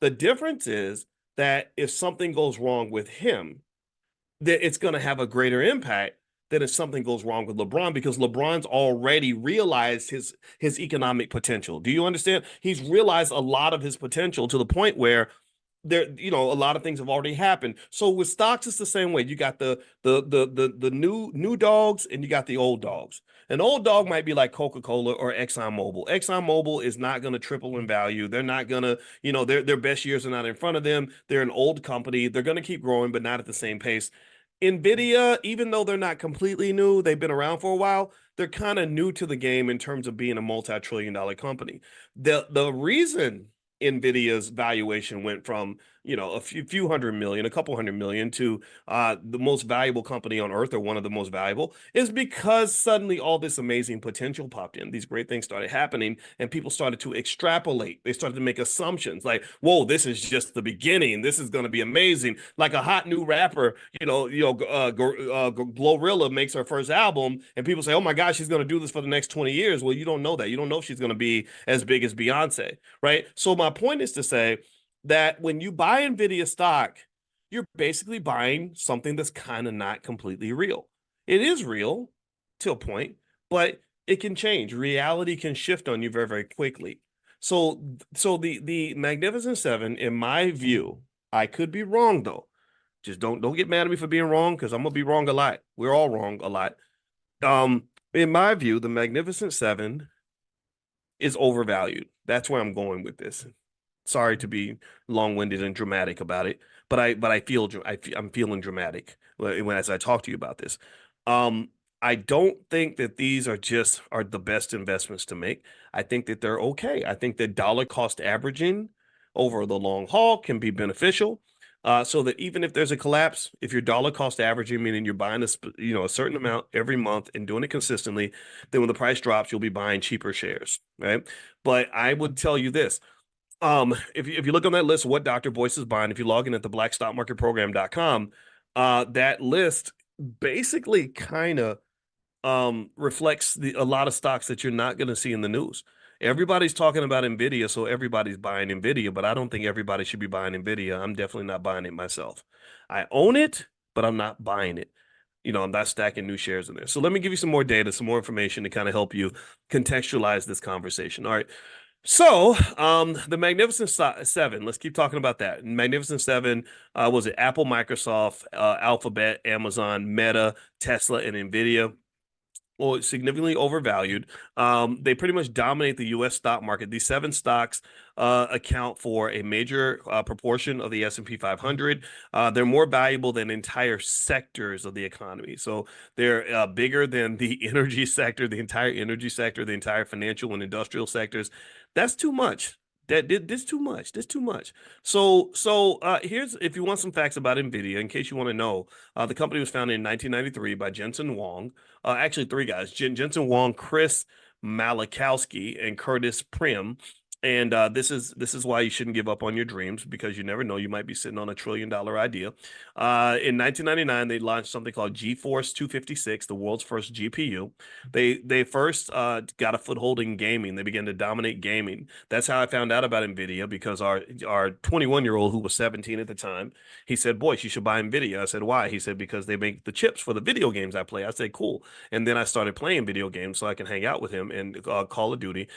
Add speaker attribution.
Speaker 1: The difference is that if something goes wrong with him, that it's going to have a greater impact than if something goes wrong with LeBron, because LeBron's already realized his economic potential. Do you understand? He's realized a lot of his potential to the point where a lot of things have already happened. So with stocks, it's the same way. You got the new dogs and you got the old dogs. An old dog might be like Coca-Cola or ExxonMobil. ExxonMobil is not going to triple in value. They're not going to, their best years are not in front of them. They're an old company. They're going to keep growing, but not at the same pace. Nvidia, even though they're not completely new, they've been around for a while. They're kind of new to the game in terms of being a multi-trillion-dollar company. The reason Nvidia's valuation went from a few hundred million, a couple hundred million, to the most valuable company on earth, or one of the most valuable, is because suddenly all this amazing potential popped in. These great things started happening, and people started to extrapolate. They started to make assumptions like, "Whoa, this is just the beginning. This is going to be amazing." Like a hot new rapper, Glorilla makes her first album, and people say, "Oh my gosh, she's going to do this for the next 20 years." Well, you don't know that. You don't know if she's going to be as big as Beyonce, right? So my point is to say that when you buy Nvidia stock, you're basically buying something that's kind of not completely real. It is real to a point, but it can change. Reality can shift on you very, very quickly. So the Magnificent Seven, in my view, I could be wrong though. Just don't get mad at me for being wrong, because I'm gonna be wrong a lot. We're all wrong a lot. In my view, the Magnificent Seven is overvalued. That's where I'm going with this. Sorry to be long-winded and dramatic about it, but I'm feeling dramatic as I talk to you about this. I don't think that these are the best investments to make. I think that they're okay. I think that dollar cost averaging over the long haul can be beneficial. So that even if there's a collapse, if you're dollar cost averaging, meaning you're buying a certain amount every month and doing it consistently, then when the price drops, you'll be buying cheaper shares, right? But I would tell you this. If you look on that list of what Dr. Boyce is buying, if you log in at the blackstockmarketprogram.com, that list basically kind of reflects a lot of stocks that you're not going to see in the news. Everybody's talking about Nvidia, so everybody's buying Nvidia, but I don't think everybody should be buying Nvidia. I'm definitely not buying it myself. I own it, but I'm not buying it. I'm not stacking new shares in there. So let me give you some more data, some more information to kind of help you contextualize this conversation. All right. So, the Magnificent Seven, let's keep talking about that. Magnificent Seven, was it Apple, Microsoft, Alphabet, Amazon, Meta, Tesla, and Nvidia? Well, significantly overvalued. They pretty much dominate the U.S. stock market. These seven stocks account for a major proportion of the S&P 500. They're more valuable than entire sectors of the economy. So they're bigger than the energy sector, the entire energy sector, the entire financial and industrial sectors. That's too much. This too much. This too much. So here's, if you want some facts about Nvidia, in case you want to know, the company was founded in 1993 by Jensen Huang. Actually, three guys: Jensen Huang, Chris Malachowski, and Curtis Prim. And this is why you shouldn't give up on your dreams, because you never know, you might be sitting on $1 trillion idea. In 1999, they launched something called GeForce 256, the world's first GPU. They first got a foothold in gaming. They began to dominate gaming. That's how I found out about Nvidia, because our 21-year-old, who was 17 at the time, he said, "Boy, you should buy Nvidia." I said, "Why?" He said, "Because they make the chips for the video games I play." I said, "Cool." And then I started playing video games so I can hang out with him and Call of Duty.